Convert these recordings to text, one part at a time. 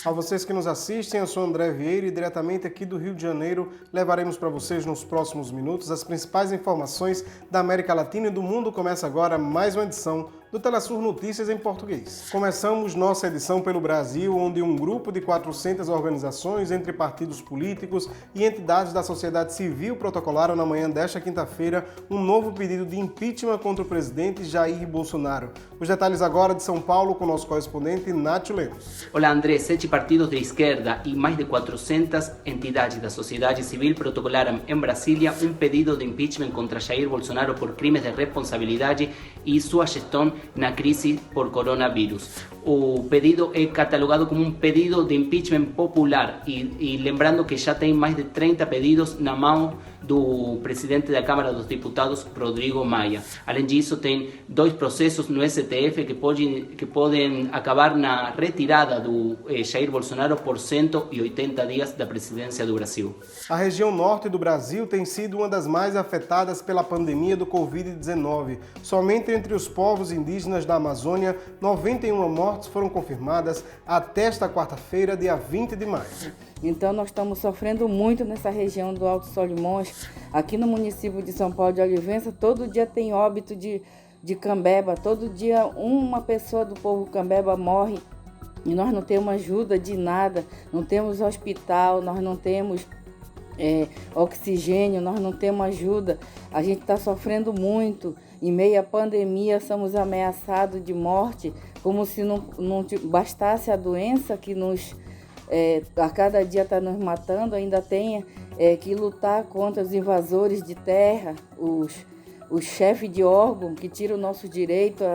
A vocês que nos assistem, eu sou André Vieira e diretamente aqui do Rio de Janeiro levaremos para vocês nos próximos minutos as principais informações da América Latina e do mundo. Começa agora mais uma edição do Telesur Notícias em português. Começamos nossa edição pelo Brasil, onde um grupo de 400 organizações entre partidos políticos e entidades da sociedade civil protocolaram na manhã desta quinta-feira um novo pedido de impeachment contra o presidente Jair Bolsonaro. Os detalhes agora de São Paulo com o nosso correspondente Nacho Lemos. Olá André, 7 partidos de esquerda e mais de 400 entidades da sociedade civil protocolaram em Brasília um pedido de impeachment contra Jair Bolsonaro por crimes de responsabilidade e sua gestão na crise por coronavírus. O pedido é catalogado como um pedido de impeachment popular e lembrando que já tem mais de 30 pedidos na mão do presidente da Câmara dos Deputados, Rodrigo Maia. Além disso, tem 2 processos no STF que podem acabar na retirada do Jair Bolsonaro por 180 dias da presidência do Brasil. A região norte do Brasil tem sido uma das mais afetadas pela pandemia do Covid-19. Somente entre os povos indígenas da Amazônia, 91 mortes foram confirmadas até esta quarta-feira, dia 20 de maio. Então nós estamos sofrendo muito nessa região do Alto Solimões. Aqui no município de São Paulo de Olivença, todo dia tem óbito de cambeba, todo dia uma pessoa do povo cambeba morre e nós não temos ajuda de nada, não temos hospital, nós não temos oxigênio, nós não temos ajuda, a gente está sofrendo muito. Em meio à pandemia, somos ameaçados de morte, como se não bastasse a doença que a cada dia está nos matando, ainda tem que lutar contra os invasores de terra, os chefes de órgão que tiram o nosso direito.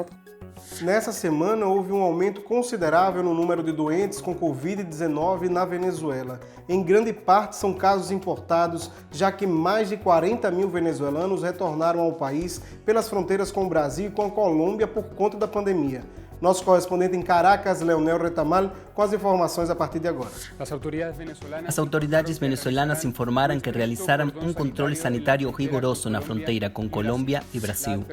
Nessa semana, houve um aumento considerável no número de doentes com Covid-19 na Venezuela. Em grande parte são casos importados, já que mais de 40 mil venezuelanos retornaram ao país pelas fronteiras com o Brasil e com a Colômbia por conta da pandemia. Nosso correspondente em Caracas, Leonel Retamal, com as informações a partir de agora. As autoridades venezuelanas informaram que realizaram um controle sanitário rigoroso na fronteira com Colômbia e Brasil.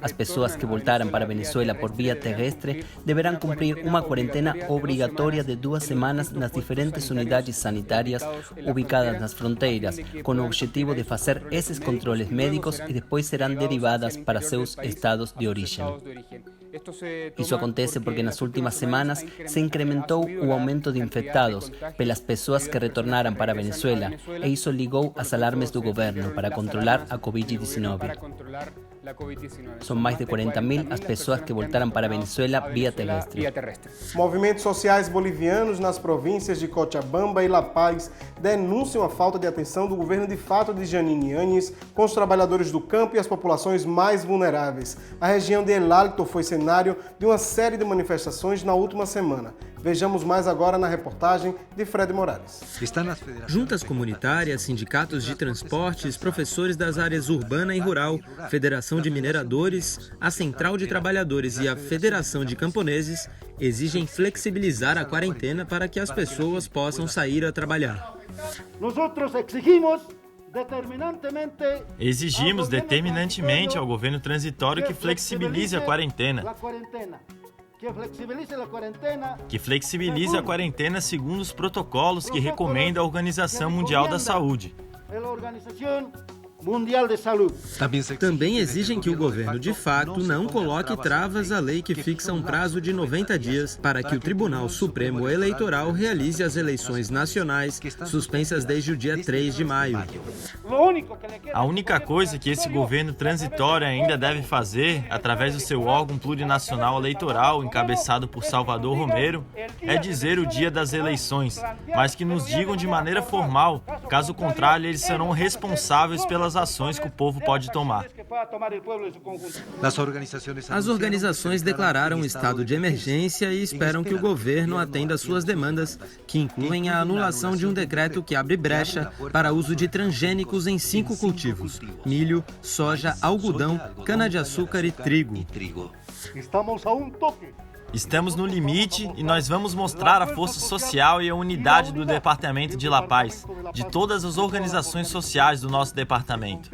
As pessoas que voltaram para Venezuela por via terrestre deverão cumprir uma quarentena obrigatória de 2 semanas nas diferentes unidades sanitárias ubicadas nas fronteiras, com o objetivo de fazer esses controles médicos e depois serão derivadas para seus estados de origem. Isso acontece porque nas últimas semanas se incrementou o aumento de infectados pelas pessoas que retornaram para a Venezuela e isso ligou às alarmes do governo para controlar a Covid-19. São mais de 40 mil as pessoas que voltaram para a Venezuela via terrestre. Movimentos sociais bolivianos nas províncias de Cochabamba e La Paz denunciam a falta de atenção do governo de fato de Janine Áñez com os trabalhadores do campo e as populações mais vulneráveis. A região de El Alto foi cenário de uma série de manifestações na última semana. Vejamos mais agora na reportagem de Fred Morales. Juntas comunitárias, sindicatos de transportes, professores das áreas urbana e rural, Federação de Mineradores, a Central de Trabalhadores e a Federação de Camponeses exigem flexibilizar a quarentena para que as pessoas possam sair a trabalhar. Exigimos determinantemente ao governo transitório que flexibilize a quarentena. Que flexibilize a quarentena segundo os protocolos que recomenda a Organização Mundial da Saúde. Também exigem que o governo, de fato, não coloque travas à lei que fixa um prazo de 90 dias para que o Tribunal Supremo Eleitoral realize as eleições nacionais suspensas desde o dia 3 de maio. A única coisa que esse governo transitório ainda deve fazer, através do seu órgão plurinacional eleitoral, encabeçado por Salvador Romero, é dizer o dia das eleições, mas que nos digam de maneira formal, caso contrário, eles serão responsáveis pelas ações que o povo pode tomar. As organizações declararam estado de emergência e esperam que o governo atenda suas demandas, que incluem a anulação de um decreto que abre brecha para uso de transgênicos em 5 cultivos: milho, soja, algodão, cana-de-açúcar e trigo. Estamos no limite e nós vamos mostrar a força social e a unidade do Departamento de La Paz, de todas as organizações sociais do nosso departamento.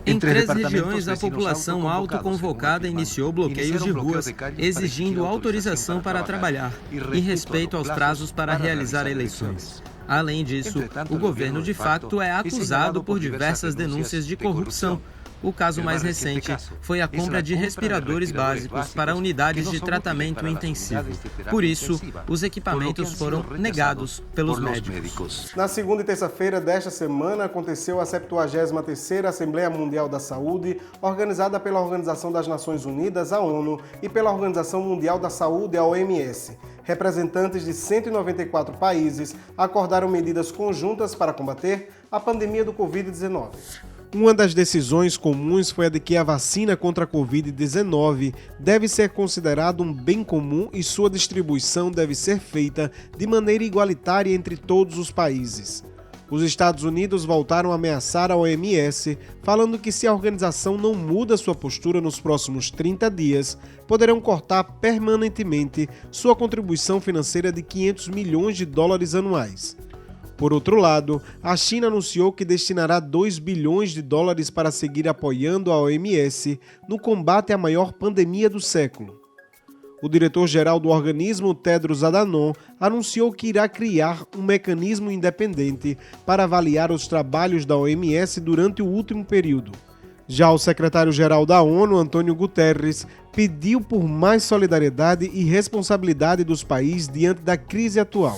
Em 3 regiões, a população autoconvocada iniciou bloqueios de ruas, exigindo autorização para trabalhar e respeito aos prazos para realizar eleições. Além disso, o governo de facto é acusado por diversas denúncias de corrupção. O caso mais recente foi a compra de respiradores básicos para unidades de tratamento intensivo. Por isso, os equipamentos foram negados pelos médicos. Na segunda e terça-feira desta semana, aconteceu a 73ª Assembleia Mundial da Saúde, organizada pela Organização das Nações Unidas, a ONU, e pela Organização Mundial da Saúde, a OMS. Representantes de 194 países acordaram medidas conjuntas para combater a pandemia do Covid-19. Uma das decisões comuns foi a de que a vacina contra a Covid-19 deve ser considerada um bem comum e sua distribuição deve ser feita de maneira igualitária entre todos os países. Os Estados Unidos voltaram a ameaçar a OMS, falando que se a organização não muda sua postura nos próximos 30 dias, poderão cortar permanentemente sua contribuição financeira de 500 milhões de dólares anuais. Por outro lado, a China anunciou que destinará 2 bilhões de dólares para seguir apoiando a OMS no combate à maior pandemia do século. O diretor-geral do organismo, Tedros Adhanom, anunciou que irá criar um mecanismo independente para avaliar os trabalhos da OMS durante o último período. Já o secretário-geral da ONU, Antônio Guterres, pediu por mais solidariedade e responsabilidade dos países diante da crise atual.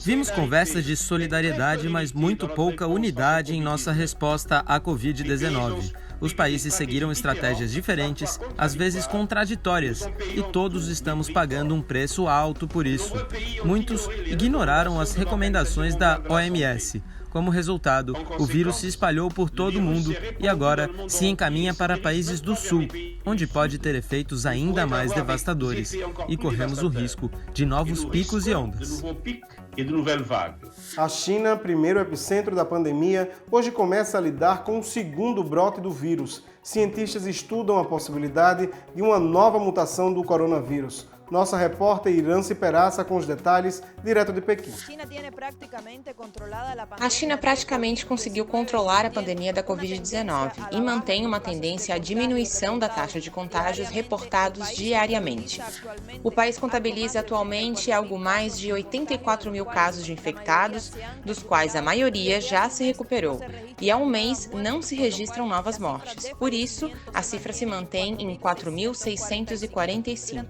Vimos conversas de solidariedade, mas muito pouca unidade em nossa resposta à Covid-19. Os países seguiram estratégias diferentes, às vezes contraditórias, e todos estamos pagando um preço alto por isso. Muitos ignoraram as recomendações da OMS. Como resultado, o vírus se espalhou por todo o mundo e agora se encaminha para países do sul, onde pode ter efeitos ainda mais devastadores, e corremos o risco de novos picos e ondas. A China, primeiro epicentro da pandemia, hoje começa a lidar com o segundo brote do vírus. Cientistas estudam a possibilidade de uma nova mutação do coronavírus. Nossa repórter Irance Peraça com os detalhes, direto de Pequim. A China praticamente conseguiu controlar a pandemia da Covid-19 e mantém uma tendência à diminuição da taxa de contágios reportados diariamente. O país contabiliza atualmente algo mais de 84 mil casos de infectados, dos quais a maioria já se recuperou, e há um mês não se registram novas mortes. Por isso, a cifra se mantém em 4.645.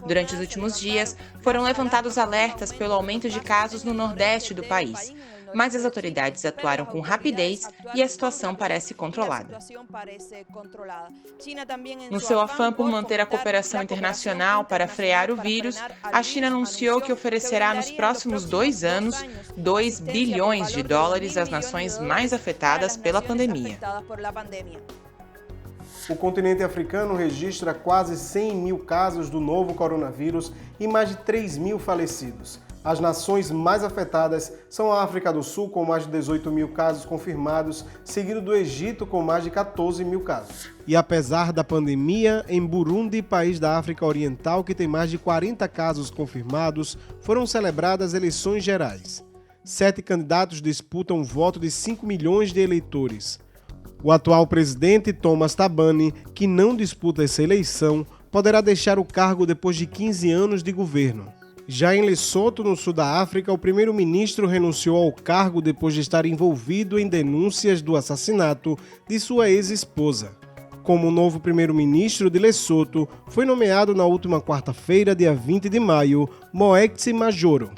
Durante os últimos dias, foram levantados alertas pelo aumento de casos no nordeste do país, mas as autoridades atuaram com rapidez e a situação parece controlada. No seu afã por manter a cooperação internacional para frear o vírus, a China anunciou que oferecerá nos próximos 2 anos 2 bilhões de dólares às nações mais afetadas pela pandemia. O continente africano registra quase 100 mil casos do novo coronavírus e mais de 3 mil falecidos. As nações mais afetadas são a África do Sul, com mais de 18 mil casos confirmados, seguido do Egito, com mais de 14 mil casos. E apesar da pandemia, em Burundi, país da África Oriental, que tem mais de 40 casos confirmados, foram celebradas eleições gerais. 7 candidatos disputam o voto de 5 milhões de eleitores. O atual presidente, Thomas Thabane, que não disputa essa eleição, poderá deixar o cargo depois de 15 anos de governo. Já em Lesoto, no sul da África, o primeiro-ministro renunciou ao cargo depois de estar envolvido em denúncias do assassinato de sua ex-esposa. Como novo primeiro-ministro de Lesoto, foi nomeado na última quarta-feira, dia 20 de maio, Moeketsi Majoro.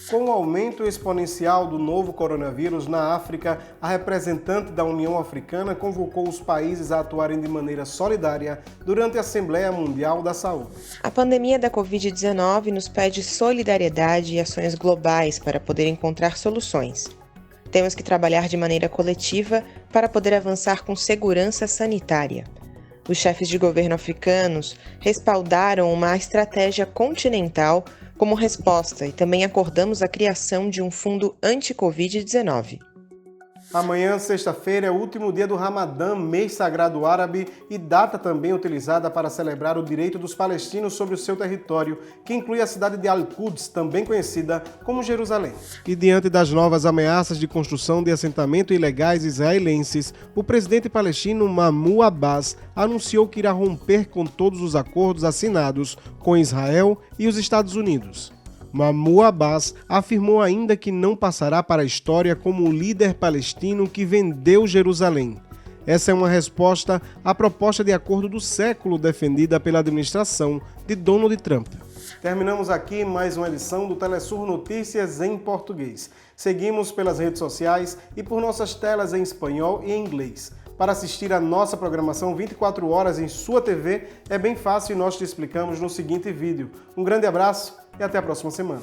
Com o aumento exponencial do novo coronavírus na África, a representante da União Africana convocou os países a atuarem de maneira solidária durante a Assembleia Mundial da Saúde. A pandemia da Covid-19 nos pede solidariedade e ações globais para poder encontrar soluções. Temos que trabalhar de maneira coletiva para poder avançar com segurança sanitária. Os chefes de governo africanos respaldaram uma estratégia continental como resposta e também acordamos a criação de um fundo anti-Covid-19. Amanhã, sexta-feira, é o último dia do Ramadã, mês sagrado árabe, e data também utilizada para celebrar o direito dos palestinos sobre o seu território, que inclui a cidade de Al-Quds, também conhecida como Jerusalém. E diante das novas ameaças de construção de assentamento ilegais israelenses, o presidente palestino Mahmoud Abbas anunciou que irá romper com todos os acordos assinados com Israel e os Estados Unidos. Mahmoud Abbas afirmou ainda que não passará para a história como o líder palestino que vendeu Jerusalém. Essa é uma resposta à proposta de acordo do século defendida pela administração de Donald Trump. Terminamos aqui mais uma edição do Telesur Notícias em português. Seguimos pelas redes sociais e por nossas telas em espanhol e em inglês. Para assistir a nossa programação 24 horas em sua TV, é bem fácil e nós te explicamos no seguinte vídeo. Um grande abraço e até a próxima semana.